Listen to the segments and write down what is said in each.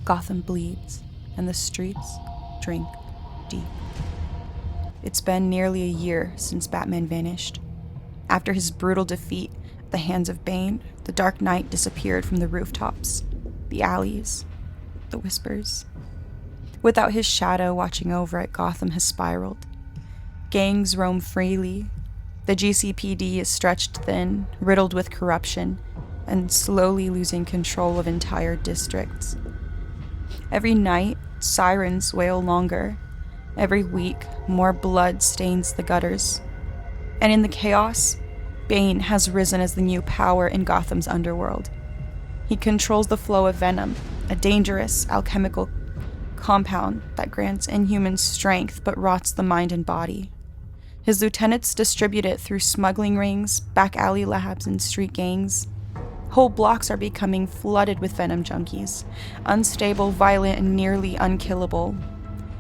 Gotham bleeds, and the streets drink deep. It's been nearly a year since Batman vanished. After his brutal defeat at the hands of Bane, the Dark Knight disappeared from the rooftops, the alleys, the whispers. Without his shadow watching over it, Gotham has spiraled. Gangs roam freely. The GCPD is stretched thin, riddled with corruption, and slowly losing control of entire districts. Every night, sirens wail longer. Every week, more blood stains the gutters. And in the chaos, Bane has risen as the new power in Gotham's underworld. He controls the flow of venom, a dangerous alchemical compound that grants inhuman strength but rots the mind and body. His lieutenants distribute it through smuggling rings, back alley labs, and street gangs. Whole blocks are becoming flooded with venom junkies, unstable, violent, and nearly unkillable.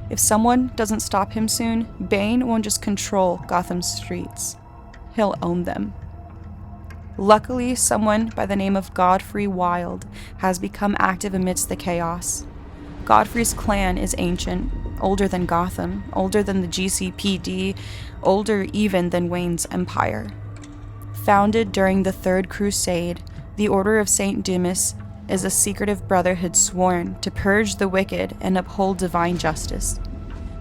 If someone doesn't stop him soon, Bane won't just control Gotham's streets. He'll own them. Luckily, someone by the name of Godfrey Wilde has become active amidst the chaos. Godfrey's clan is ancient, older than Gotham, older than the GCPD, older even than Wayne's empire. Founded during the Third Crusade, the Order of St. Dimas is a secretive brotherhood sworn to purge the wicked and uphold divine justice.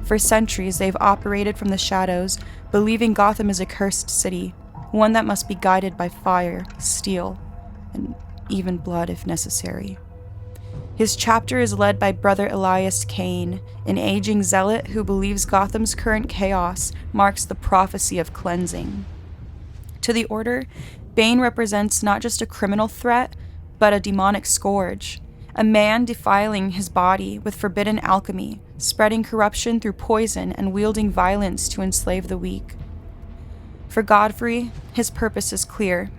For centuries, they've operated from the shadows, believing Gotham is a cursed city, one that must be guided by fire, steel, and even blood if necessary. His chapter is led by Brother Elias Kane, an aging zealot who believes Gotham's current chaos marks the prophecy of cleansing. To the Order, Bane represents not just a criminal threat, but a demonic scourge, a man defiling his body with forbidden alchemy, spreading corruption through poison and wielding violence to enslave the weak. For Godfrey, his purpose is clear.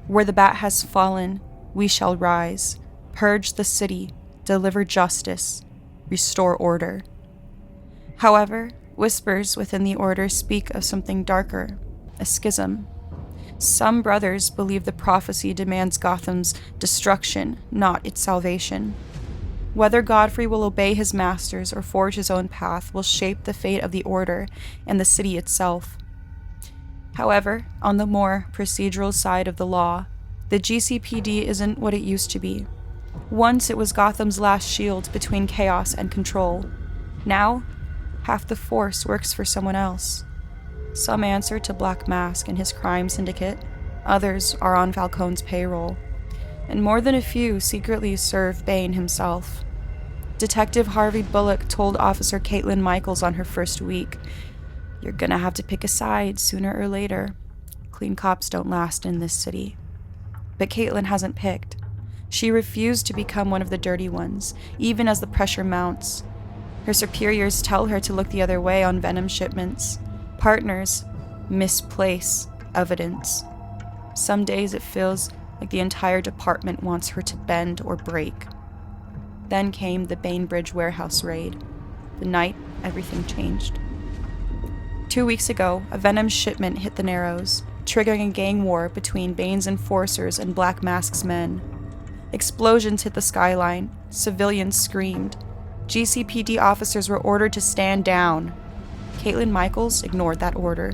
Where the bat has fallen, we shall rise, purge the city, deliver justice, restore order. However, whispers within the Order speak of something darker, a schism. Some brothers believe the prophecy demands Gotham's destruction, not its salvation. Whether Godfrey will obey his masters or forge his own path will shape the fate of the Order and the city itself. However, on the more procedural side of the law, the GCPD isn't what it used to be. Once it was Gotham's last shield between chaos and control. Now, half the force works for someone else. Some answer to Black Mask and his crime syndicate, others are on Falcone's payroll, and more than a few secretly serve Bane himself. Detective Harvey Bullock told Officer Caitlin Michaels on her first week, "You're gonna have to pick a side sooner or later. Clean cops don't last in this city." But Caitlin hasn't picked. She refused to become one of the dirty ones, even as the pressure mounts. Her superiors tell her to look the other way on venom shipments. Partners misplace evidence. Some days it feels like the entire department wants her to bend or break. Then came the Bainbridge warehouse raid. The night everything changed. 2 weeks ago, a venom shipment hit the Narrows, triggering a gang war between Bane's enforcers and Black Mask's men. Explosions hit the skyline. Civilians screamed. GCPD officers were ordered to stand down. Caitlin Michaels ignored that order.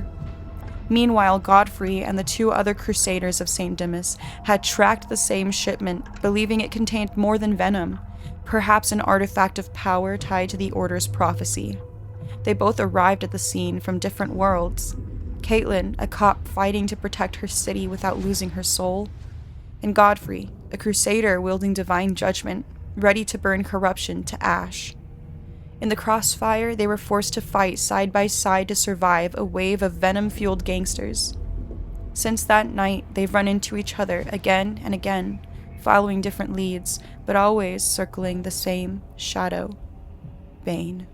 Meanwhile, Godfrey and the 2 other Crusaders of St. Dimas had tracked the same shipment, believing it contained more than venom, perhaps an artifact of power tied to the Order's prophecy. They both arrived at the scene from different worlds. Caitlin, a cop fighting to protect her city without losing her soul, and Godfrey, a crusader wielding divine judgment, ready to burn corruption to ash. In the crossfire, they were forced to fight side by side to survive a wave of venom-fueled gangsters. Since that night, they've run into each other again and again, following different leads, but always circling the same shadow: Bane.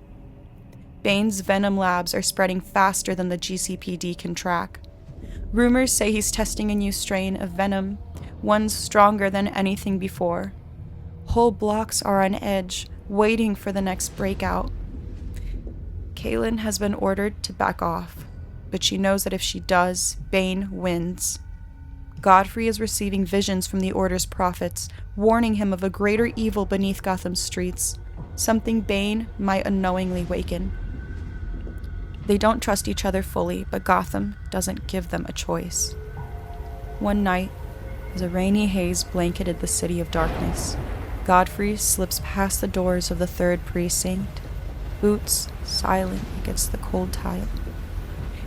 Bane's venom labs are spreading faster than the GCPD can track. Rumors say he's testing a new strain of venom, one stronger than anything before. Whole blocks are on edge, waiting for the next breakout. Caitlin has been ordered to back off, but she knows that if she does, Bane wins. Godfrey is receiving visions from the Order's prophets, warning him of a greater evil beneath Gotham's streets, something Bane might unknowingly waken. They don't trust each other fully, but Gotham doesn't give them a choice. One night, as a rainy haze blanketed the city of darkness, Godfrey slips past the doors of the 3rd Precinct, boots silent against the cold tile.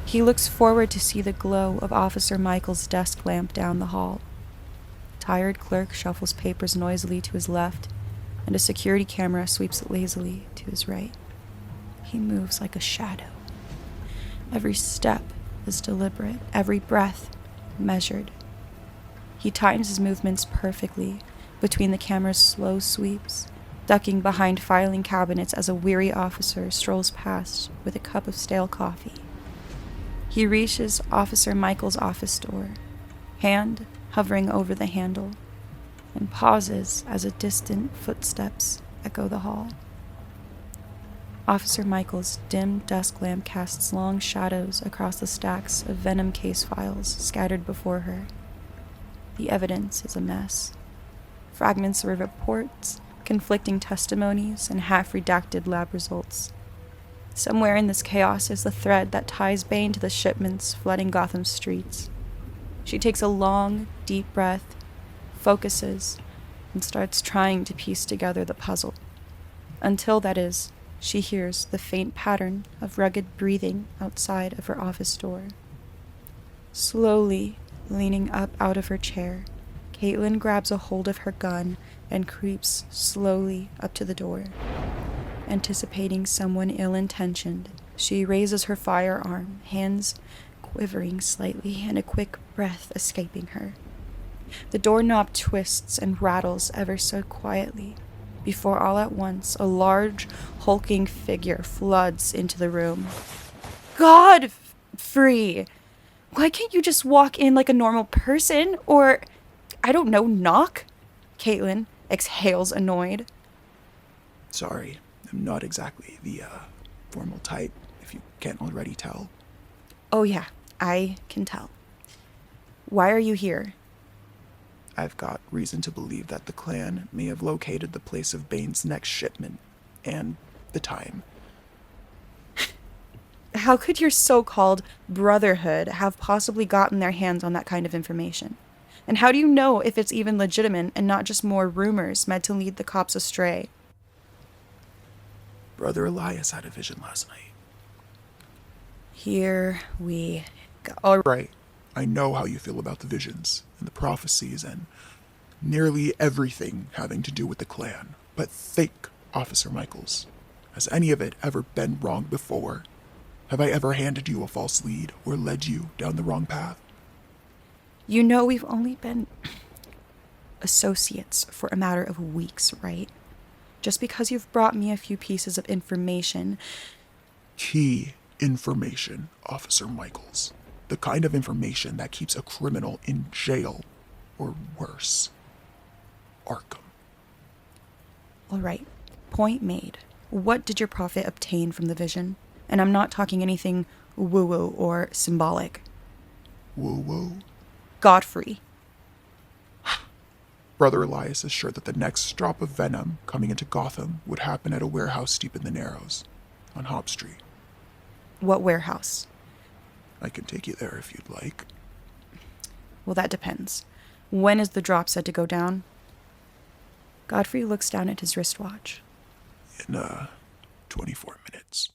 He looks forward to see the glow of Officer Michael's desk lamp down the hall. A tired clerk shuffles papers noisily to his left, and a security camera sweeps lazily to his right. He moves like a shadow. Every step is deliberate, every breath measured. He times his movements perfectly between the camera's slow sweeps, ducking behind filing cabinets as a weary officer strolls past with a cup of stale coffee. He reaches Officer Michael's office door, hand hovering over the handle, and pauses as a distant footsteps echo the hall. Officer Michael's dim desk lamp casts long shadows across the stacks of Venom case files scattered before her. The evidence is a mess. Fragments of reports, conflicting testimonies, and half-redacted lab results. Somewhere in this chaos is the thread that ties Bane to the shipments flooding Gotham's streets. She takes a long, deep breath, focuses, and starts trying to piece together the puzzle. Until, that is, she hears the faint pattern of rugged breathing outside of her office door. Slowly, leaning up out of her chair, Caitlin grabs a hold of her gun and creeps slowly up to the door. Anticipating someone ill-intentioned, she raises her firearm, hands quivering slightly and a quick breath escaping her. The doorknob twists and rattles ever so quietly, before all at once a large, hulking figure floods into the room. Godfrey! Why can't you just walk in like a normal person? Or, I don't know, knock? Caitlin exhales annoyed. Sorry, I'm not exactly the, formal type, if you can't already tell. Oh yeah, I can tell. Why are you here? I've got reason to believe that the clan may have located the place of Bane's next shipment, and the time. How could your so-called brotherhood have possibly gotten their hands on that kind of information? And how do you know if it's even legitimate and not just more rumors meant to lead the cops astray? Brother Elias had a vision last night. Here we go. All right, I know how you feel about the visions and the prophecies and nearly everything having to do with the clan. But think, Officer Michaels, has any of it ever been wrong before? Have I ever handed you a false lead or led you down the wrong path? You know we've only been associates for a matter of weeks, right? Just because you've brought me a few pieces of information. Key information, Officer Michaels. The kind of information that keeps a criminal in jail, or worse, Arkham. All right, point made. What did your prophet obtain from the vision? And I'm not talking anything woo-woo or symbolic. Woo-woo? Godfrey. Brother Elias is sure that the next drop of venom coming into Gotham would happen at a warehouse deep in the Narrows, on Hobb Street. What warehouse? I can take you there if you'd like. Well, that depends. When is the drop said to go down? Godfrey looks down at his wristwatch. In, 24 minutes.